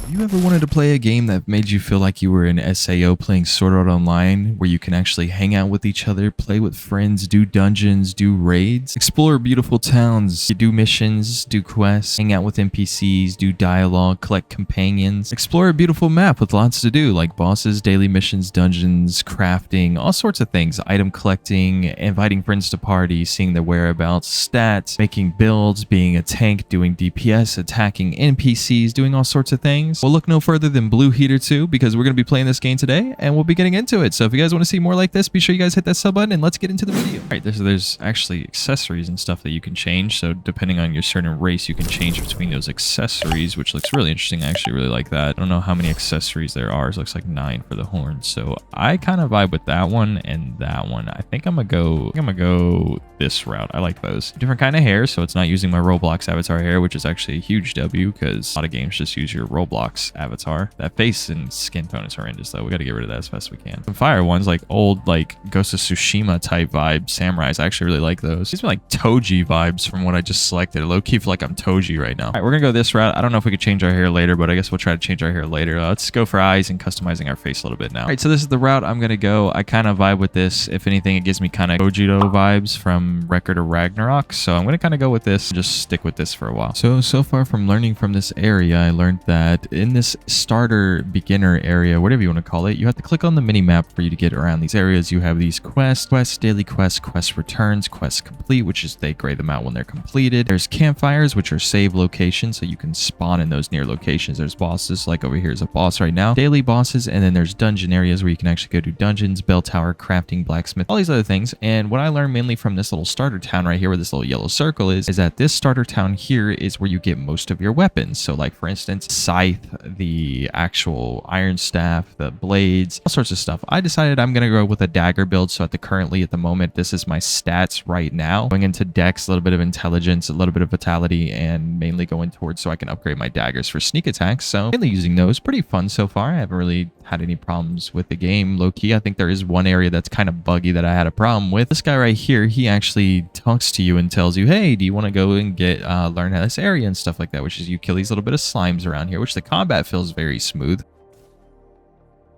You ever wanted to play a game that made you feel like you were in SAO playing Sword Art Online, where you can actually hang out with each other, play with friends, do dungeons, do raids, explore beautiful towns, do missions, do quests, hang out with NPCs, do dialogue, collect companions, explore a beautiful map with lots to do like bosses, daily missions, dungeons, crafting, all sorts of things, item collecting, inviting friends to parties, seeing their whereabouts, stats, making builds, being a tank, doing DPS, attacking NPCs, doing all sorts of things. We'll look no further than Blue Heater 2 because we're going to be playing this game today and we'll be getting into it. So if you guys want to see more like this, be sure you guys hit that sub button and let's get into the video. All right, there's actually accessories and stuff that you can change. So depending on your certain race, you can change between those accessories, which looks really interesting. I actually really like that. I don't know how many accessories there are. It looks like 9 for the horns. So I kind of vibe with that one and that one. I think I'm gonna go this route. I like those. Different kind of hair, so it's not using my Roblox avatar hair, which is actually a huge W because a lot of games just use your Roblox avatar. That face and skin tone is horrendous though. We got to get rid of that as fast as we can. Some fire ones, like old like Ghost of Tsushima type vibe samurais. I actually really like those. These are like Toji vibes from what I just selected. Low key feel like I'm Toji right now. All right, we're gonna go this route. I don't know if we could change our hair later, but I guess we'll try to change our hair later. Let's go for eyes and customizing our face a little bit now. All right, so this is the route I'm gonna go. I kind of vibe with this. If anything, it gives me kind of Gogito vibes from Record of Ragnarok. So I'm gonna kind of go with this and just stick with this for a while. So far from learning from this area, I learned that in this starter beginner area, whatever you want to call it, you have to click on the mini map for you to get around these areas. You have these quests, daily quests, quest returns, quests complete, which is they grade them out when they're completed. There's campfires, which are save locations, so you can spawn in those near locations. There's bosses, like over here is a boss right now, daily bosses, and then there's dungeon areas where you can actually go do dungeons, bell tower, crafting, blacksmith, all these other things. And what I learned mainly from this little starter town right here, where this little yellow circle is that this starter town here is where you get most of your weapons. So like for instance, scythe, the actual iron staff, the blades, all sorts of stuff. I decided I'm gonna go with a dagger build. So at the moment, this is my stats right now. Going into dex, a little bit of intelligence, a little bit of vitality, and mainly going towards so I can upgrade my daggers for sneak attacks. So mainly using those. Pretty fun so far. I haven't really had any problems with the game. Low key, I think there is one area that's kind of buggy that I had a problem with. This guy right here, he actually talks to you and tells you, hey, do you want to go and get learn how this area and stuff like that, which is you kill these little bit of slimes around here, which the combat feels very smooth.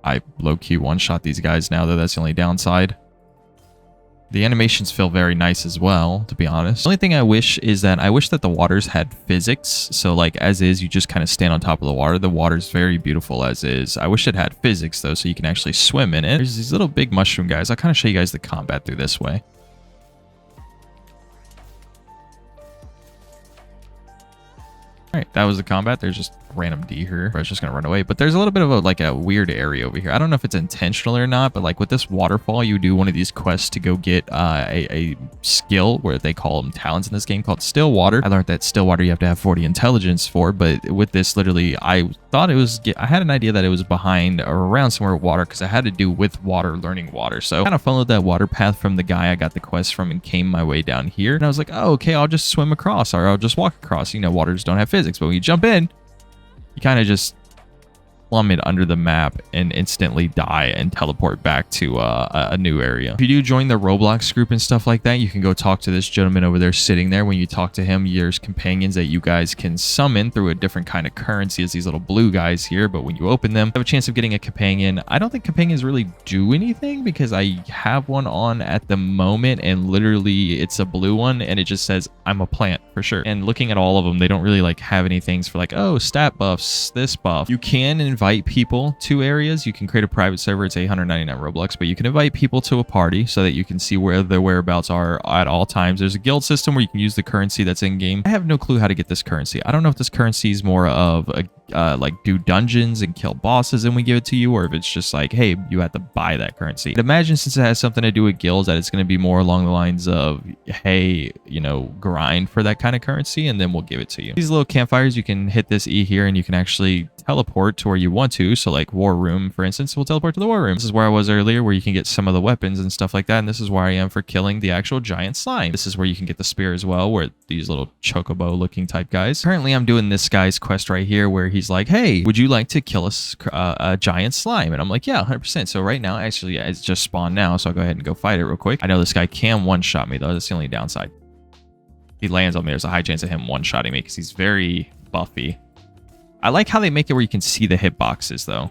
I low-key one-shot these guys now, though. That's the only downside. The animations feel very nice as well, to be honest. The only thing I wish is that I wish that the waters had physics. So like as is, you just kind of stand on top of the water. The water's very beautiful as is. I wish it had physics though, so you can actually swim in it. There's these little big mushroom guys. I'll kind of show you guys the combat through this way. All right, that was the combat. There's just random D here. I was just gonna run away, but there's a little bit of a weird area over here. I don't know if it's intentional or not, but like with this waterfall, you do one of these quests to go get a skill where they call them talents in this game called still water. I learned that still water you have to have 40 intelligence for, but with this, literally, I thought it was. I had an idea that it was behind or around somewhere with water because I had to do with water, learning water. So I kind of followed that water path from the guy I got the quest from and came my way down here. And I was like, oh, okay, I'll just swim across or I'll just walk across. You know, waters don't have physics, but when you jump in, you kind of just plummet under the map and instantly die and teleport back to a new area. If you do join the Roblox group and stuff like that, you can go talk to this gentleman over there sitting there. When you talk to him, there's companions that you guys can summon through a different kind of currency as these little blue guys here. But when you open them, you have a chance of getting a companion. I don't think companions really do anything because I have one on at the moment and literally it's a blue one and it just says I'm a plant for sure. And looking at all of them, they don't really like have any things for like, oh, stat buffs, this buff. You can invite people to areas. You can create a private server. It's 899 Robux, but you can invite people to a party so that you can see where their whereabouts are at all times. There's a guild system where you can use the currency that's in game. I have no clue how to get this currency. I don't know if this currency is more of a like do dungeons and kill bosses and we give it to you, or if it's just like, hey, you have to buy that currency. I'd imagine since it has something to do with guilds that it's going to be more along the lines of, hey, you know, grind for that kind of currency and then we'll give it to you. These little campfires, you can hit this E here and you can actually teleport to where you want to. So like war room, for instance, we'll teleport to the war room. This is where I was earlier, where you can get some of the weapons and stuff like that. And this is where I am for killing the actual giant slime. This is where you can get the spear as well, where these little chocobo looking type guys. Currently, I'm doing this guy's quest right here where he's like, hey, would you like to kill a giant slime? And I'm like, yeah, 100%. So right now, actually, it's just spawned now. So I'll go ahead and go fight it real quick. I know this guy can one-shot me though. That's the only downside. He lands on me. There's a high chance of him one-shotting me because he's very buffy. I like how they make it where you can see the hitboxes, though.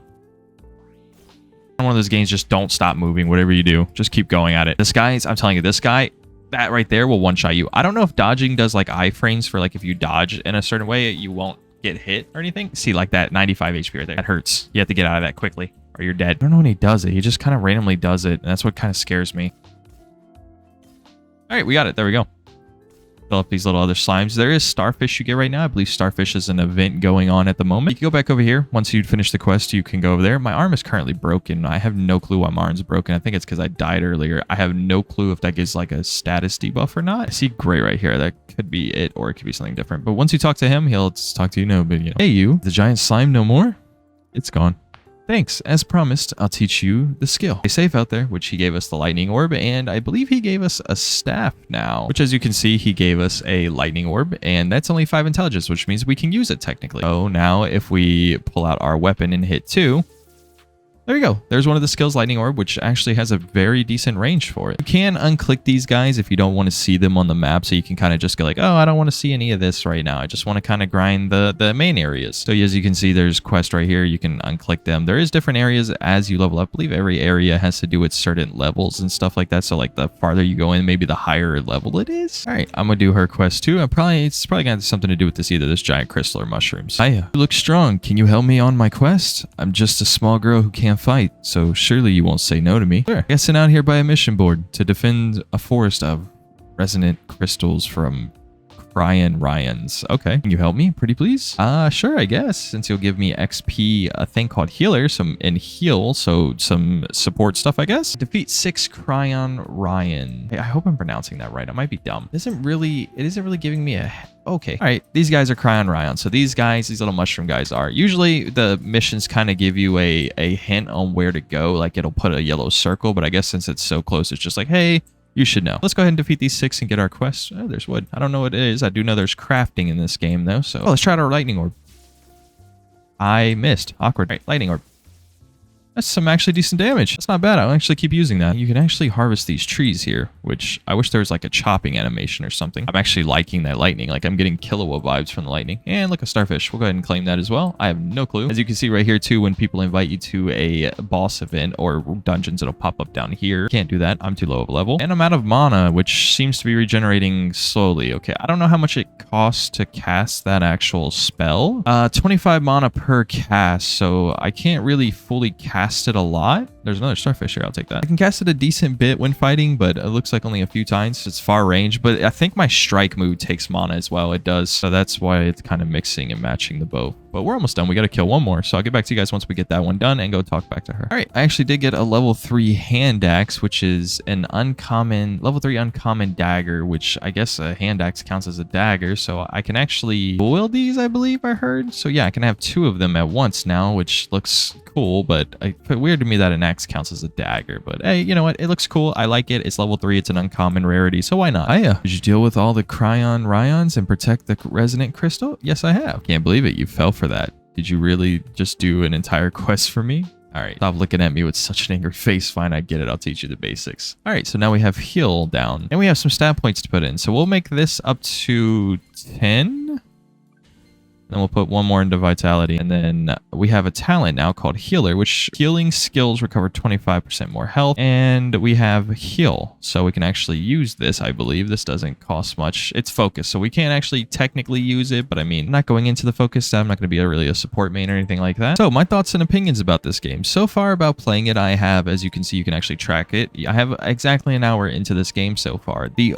One of those games, just don't stop moving. Whatever you do, just keep going at it. This guy's, I'm telling you, this guy, that right there will one-shot you. I don't know if dodging does like iframes for like if you dodge in a certain way, you won't get hit or anything. See, like that 95 HP right there. That hurts. You have to get out of that quickly or you're dead. I don't know when he does it. He just kind of randomly does it. And that's what kind of scares me. All right, we got it. There we go. Fill up these little other slimes. There is starfish you get right now. I believe starfish is an event going on at the moment. You can go back over here. Once you finish the quest, you can go over there. My arm is currently broken. I have no clue why my arm's broken. I think it's because I died earlier. I have no clue if that gives like a status debuff or not. I see gray right here. That could be it, or it could be something different. But once you talk to him, he'll talk to you. No, but you know. Hey, you. The giant slime no more? It's gone. Thanks. As promised, I'll teach you the skill. Stay safe out there, which he gave us the lightning orb, and I believe he gave us a staff now, which as you can see, he gave us a lightning orb, and that's only 5 intelligence, which means we can use it technically. So now if we pull out our weapon and hit 2, there you go. There's one of the skills, lightning orb, which actually has a very decent range for it. You can unclick these guys if you don't want to see them on the map, so you can kind of just go like, oh, I don't want to see any of this right now. I just want to kind of grind the main areas. So as you can see, there's quest right here. You can unclick them. There is different areas as you level up. I believe every area has to do with certain levels and stuff like that. So like the farther you go in, maybe the higher level it is. All right, I'm gonna do her quest too. It's probably gonna have something to do with this, either this giant crystal or mushrooms. Hiya, you look strong. Can you help me on my quest? I'm just a small girl who can't fight, so surely you won't say no to me. Sure. I got sent out here by a mission board to defend a forest of resonant crystals from Ryans. Okay. Can you help me, pretty please? Sure, I guess. Since you'll give me XP, a thing called healer, and heal, so some support stuff, I guess. Defeat 6 Ryan. Hey, I hope I'm pronouncing that right. I might be dumb. It isn't really giving me a... Okay. All right. These guys are Ryan. So these guys, these little mushroom guys are. Usually the missions kind of give you a hint on where to go. Like it'll put a yellow circle, but I guess since it's so close, it's just like, hey, you should know. Let's go ahead and defeat these 6 and get our quest. Oh, there's wood. I don't know what it is. I do know there's crafting in this game, though. So let's try out our lightning orb. I missed. Awkward. All right, lightning orb. That's some actually decent damage. That's not bad. I'll actually keep using that. You can actually harvest these trees here, which I wish there was like a chopping animation or something. I'm actually liking that lightning. Like I'm getting Killua vibes from the lightning. And look, a starfish. We'll go ahead and claim that as well. I have no clue. As you can see right here too, when people invite you to a boss event or dungeons, it'll pop up down here. Can't do that. I'm too low of a level. And I'm out of mana, which seems to be regenerating slowly. Okay, I don't know how much it costs to cast that actual spell. 25 mana per cast, so I can't really fully cast it a lot. There's another starfish here. I'll take that. I can cast it a decent bit when fighting, but it looks like only a few times. It's far range, but I think my strike move takes mana as well. It does. So that's why it's kind of mixing and matching the bow. But we're almost done. We got to kill one more. So I'll get back to you guys once we get that one done and go talk back to her. All right. I actually did get a level 3 hand axe, which is an uncommon, level 3 uncommon dagger, which I guess a hand axe counts as a dagger. So I can actually boil these, I believe I heard. So yeah, I can have 2 of them at once now, which looks cool, but it's weird to me that an axe counts as a dagger. But hey, you know what? It looks cool. I like it. It's level 3. It's an uncommon rarity, so why not? Hiya. Did you deal with all the Ryans and protect the resonant crystal? Yes, I have. Can't believe it. You fell for that. Did you really just do an entire quest for me? All right, stop looking at me with such an angry face. Fine, I get it. I'll teach you the basics. All right, so now we have heal down, and we have some stat points to put in. So we'll make this up to 10. Then we'll put one more into vitality. And then we have a talent now called healer, which healing skills recover 25% more health. And we have heal. So we can actually use this, I believe. This doesn't cost much. It's focus. So we can't actually technically use it. But I mean, I'm not going into the focus stat. I'm not going to be really a support main or anything like that. So my thoughts and opinions about this game. So far about playing it, I have, as you can see, you can actually track it. I have exactly an hour into this game so far. The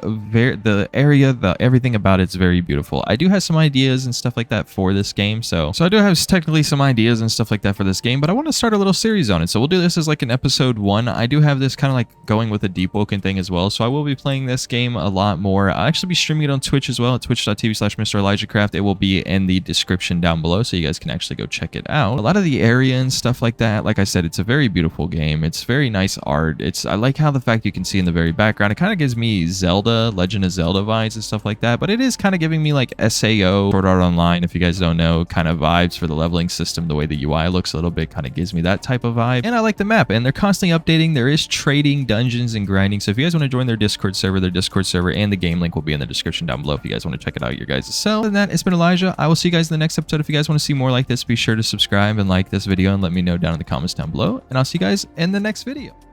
area, everything about it's very beautiful. I do have some ideas and stuff like that for this game, so I do have technically some ideas and stuff like that for this game, but I want to start a little series on it. So we'll do this as like an episode 1. I do have this kind of like going with a deep woken thing as well, so I will be playing this game a lot more. I'll actually be streaming it on Twitch as well at twitch.tv/MrElijahCraft. It will be in the description down below, so you guys can actually go check it out. A lot of the area and stuff like that, like I said, it's a very beautiful game. It's very nice art. I like how the fact you can see in the very background, it kind of gives me Legend of Zelda vibes and stuff like that, but it is kind of giving me like SAO, Sword Art Online, if you guys guys don't know, kind of vibes for the leveling system. The way the UI looks a little bit kind of gives me that type of vibe. And I like the map, and they're constantly updating. There is trading, dungeons, and grinding. So if you guys want to join their Discord server and the game link will be in the description down below if you guys want to check it out your guys' self. Other than that, it's been Elijah. I will see you guys in the next episode. If you guys want to see more like this, be sure to subscribe and like this video and let me know down in the comments down below. And I'll see you guys in the next video.